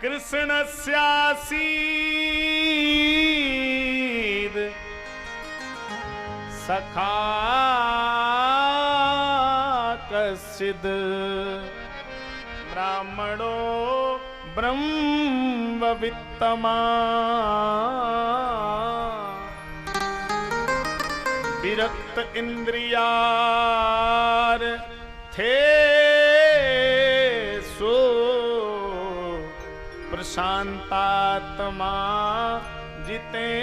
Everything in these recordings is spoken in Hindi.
कृष्णस्यासीद् सखा कश्चिद् ब्राह्मणो ब्रह्मवित्तमा विरक्त इंद्रियार थे सो प्रशांतात्मा जितेंद्रिया।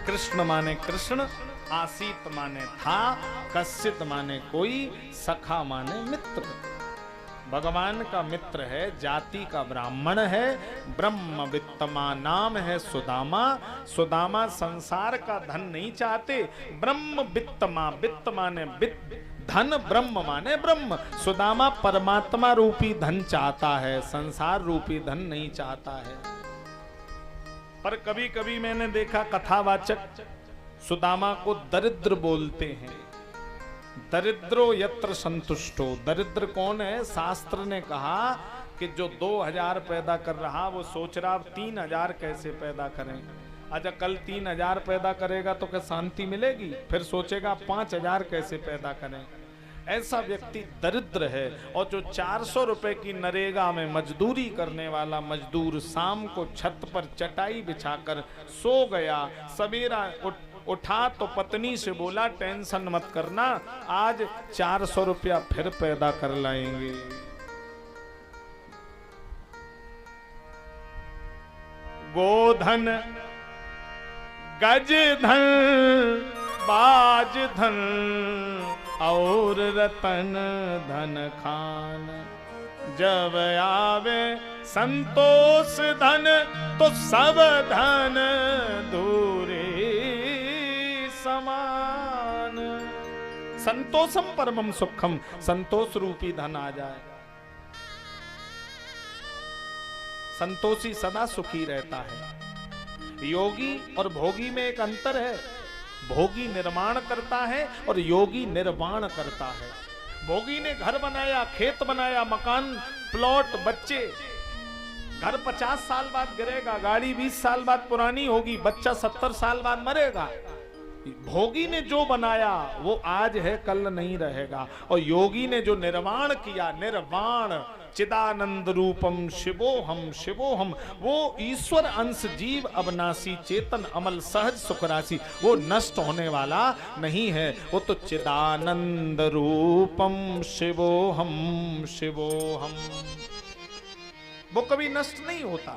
कृष्ण माने कृष्ण, आसीत माने था, कश्चित माने कोई, सखा माने मित्र। भगवान का मित्र है, जाति का ब्राह्मण है, ब्रह्मवित्तमा नाम है सुदामा। सुदामा संसार का धन नहीं चाहते। ब्रह्मवित्तमा, वित्त माने वित्त, धन, ब्रह्म माने ब्रह्म। सुदामा परमात्मा रूपी धन चाहता है, संसार रूपी धन नहीं चाहता है। पर कभी कभी मैंने देखा कथावाचक सुदामा को दरिद्र बोलते हैं। दरिद्रो यत्र संतुष्टो। दरिद्र कौन है? शास्त्र ने कहा कि जो 2000 पैदा कर रहा वो सोच रहा 3000 कैसे पैदा करें। अच्छा, कल 3000 पैदा करेगा तो क्या शांति मिलेगी? फिर सोचेगा 5000 कैसे पैदा करें। ऐसा व्यक्ति दरिद्र है। और जो 400 रुपए की नरेगा में मजदूरी करने वाला मजदूर शाम को छत पर चटाई बिछाकर सो गया, सवेरा उठा तो पत्नी से बोला टेंशन मत करना, आज 400 रुपया फिर पैदा कर लाएंगे। गोधन, गज धन, बाज धन और रतन धन खान। जब आवे संतोष धन तो सब धन दूरे समान। संतोषम परमम सुखम, संतोष रूपी धन आ जाए। संतोषी सदा सुखी रहता है। योगी और भोगी में एक अंतर है। भोगी निर्माण करता है और योगी निर्वाण करता है। भोगी ने घर बनाया, खेत बनाया, मकान, प्लॉट, बच्चे। घर 50 साल बाद गिरेगा, गाड़ी 20 साल बाद पुरानी होगी, बच्चा 70 साल बाद मरेगा। भोगी ने जो बनाया वो आज है, कल नहीं रहेगा। और योगी ने जो निर्वाण किया, निर्वाण चिदानंद रूपम शिवोहम शिवोहम, वो ईश्वर अंश जीव अविनाशी चेतन अमल सहज सुख राशि, वो नष्ट होने वाला नहीं है। वो तो चिदानंद रूपम शिवोहम शिवोहम, वो कभी नष्ट नहीं होता।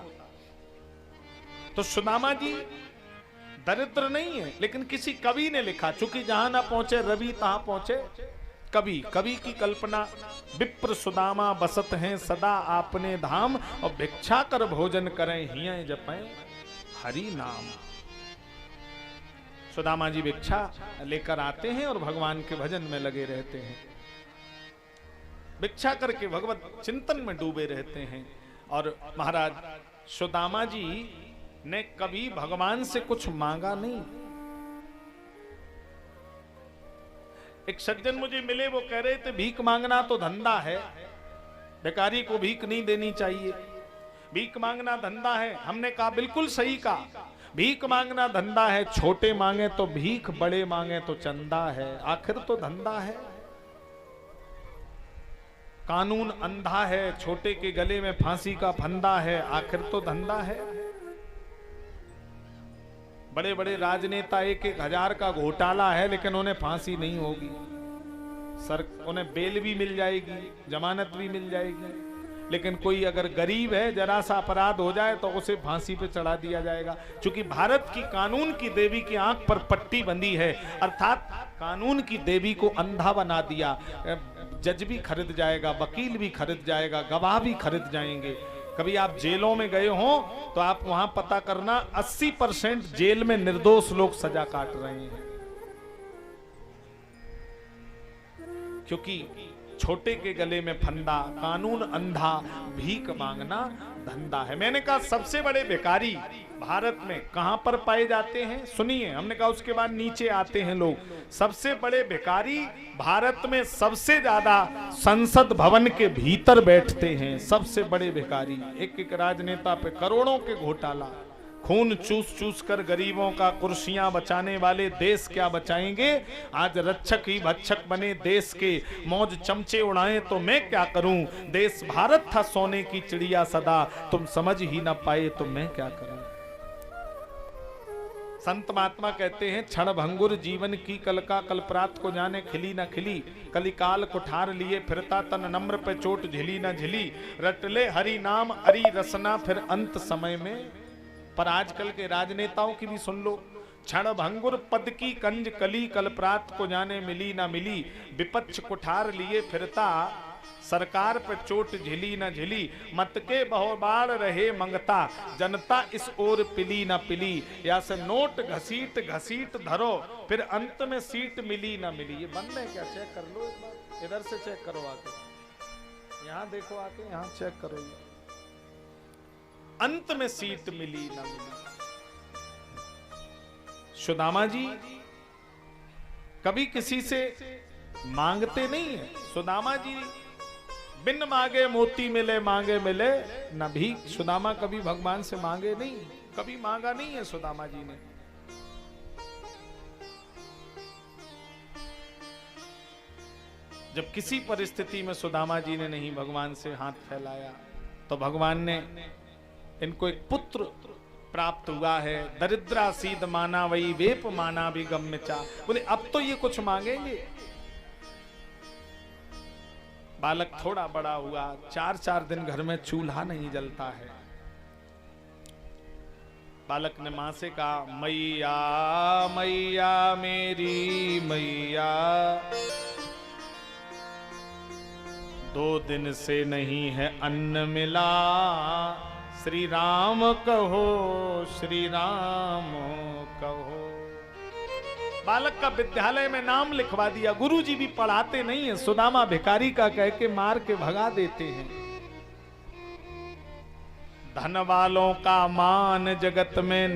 तो सुदामा जी दरिद्र नहीं है, लेकिन किसी कवि ने लिखा, चूंकि जहां ना पहुंचे रवि तहां पहुंचे कवि। कवि की कल्पना, विप्र सुदामा बसत हैं सदा आपने धाम, और भिक्षा कर भोजन करें हियं जपें हरि नाम। सुदामा जी भिक्षा लेकर आते हैं और भगवान के भजन में लगे रहते हैं। भिक्षा करके भगवत चिंतन में डूबे रहते हैं। और महाराज सुदामा जी ने कभी भगवान से कुछ मांगा नहीं। एक सज्जन मुझे मिले, वो कह रहे थे भीख मांगना तो धंधा है, भिखारी को भीख नहीं देनी चाहिए, भीख मांगना धंधा है। हमने कहा बिल्कुल सही कहा, भीख मांगना धंधा है। छोटे मांगे तो भीख, बड़े मांगे तो चंदा है, आखिर तो धंधा है। कानून अंधा है, छोटे के गले में फांसी का फंदा है, आखिर तो धंधा है। बड़े बड़े राजनेता 1-1 हजार का घोटाला है, लेकिन उन्हें फांसी नहीं होगी। उन्हें बेल भी मिल जाएगी, जमानत भी मिल जाएगी। लेकिन कोई अगर गरीब है, जरा सा अपराध हो जाए तो उसे फांसी पे चढ़ा दिया जाएगा। क्योंकि भारत की कानून की देवी की आंख पर पट्टी बंधी है, अर्थात कानून की देवी को अंधा बना दिया। जज भी खरीद जाएगा, वकील भी खरीद जाएगा, गवाह भी खरीद जाएंगे। कभी आप जेलों में गए हो तो आप वहां पता करना, 80% जेल में निर्दोष लोग सजा काट रहे हैं। क्योंकि छोटे के गले में फंदा, कानून अंधा, भीख मांगना धंधा है। मैंने कहा सबसे बड़े भिखारी भारत में कहां पर पाए जाते हैं सुनिए। हमने कहा उसके बाद नीचे आते हैं लोग। सबसे बड़े भिखारी भारत में सबसे ज्यादा संसद भवन के भीतर बैठते हैं। सबसे बड़े भिखारी, एक एक राजनेता पे करोड़ों के घोटाला, खून चूस चूस कर गरीबों का कुर्सियां बचाने वाले देश क्या बचाएंगे। आज रक्षक ही भक्षक बने देश के, मौज चमचे उड़ाएं तो मैं क्या करूं। देश भारत था सोने की चिड़िया सदा, तुम समझ ही ना पाए तो मैं क्या करूं। संत महात्मा कहते हैं क्षण भंगुर जीवन की कलका, कल प्रात को जाने खिली न खिली। कलिकाल कुठार लिए फिरता तन नम्र पे चोट झिली न झिली। रटले हरि नाम अरि रसना फिर अंत समय में। पर आजकल के राजनेताओं की भी सुन लो। क्षण भंगुर पद की कंज कली, कल प्रात को जाने मिली ना मिली। विपक्ष कुठार लिए फिरता, सरकार पे चोट झिली न झिली। मत के बहुबार रहे मंगता, जनता इस ओर पिली न पिली। या से नोट घसीट घसीट धरो, फिर अंत में सीट मिली न मिली। ये बंद है क्या? चेक कर लो एक बार, इधर से चेक करो आके, यहाँ देखो आके, यहाँ चेक करो ये। अंत में सीट मिली न मिली। सुदामा जी कभी किसी से मांगते नहीं है। सुदामा जी बिन मांगे मोती मिले, मांगे मिले न भीख। सुदामा कभी भगवान से मांगे नहीं, कभी मांगा नहीं है सुदामा जी ने। जब किसी परिस्थिति में सुदामा जी ने नहीं भगवान से हाथ फैलाया, तो भगवान ने इनको एक पुत्र प्राप्त हुआ है। दरिद्रा सीध माना वही वेप माना भी गम्य चा। बोले अब तो ये कुछ मांगेंगे। बालक थोड़ा बड़ा हुआ, 4-4 दिन घर में चूल्हा नहीं जलता है। बालक ने मां से कहा, मैया मैया मेरी मैया, 2 दिन से नहीं है अन्न मिला। श्री राम कहो, श्री राम कहो। बालक का विद्यालय में नाम लिखवा दिया। गुरुजी भी पढ़ाते नहीं है, सुदामा भिखारी का कह के मार के भगा देते हैं। धन वालों का मान जगत में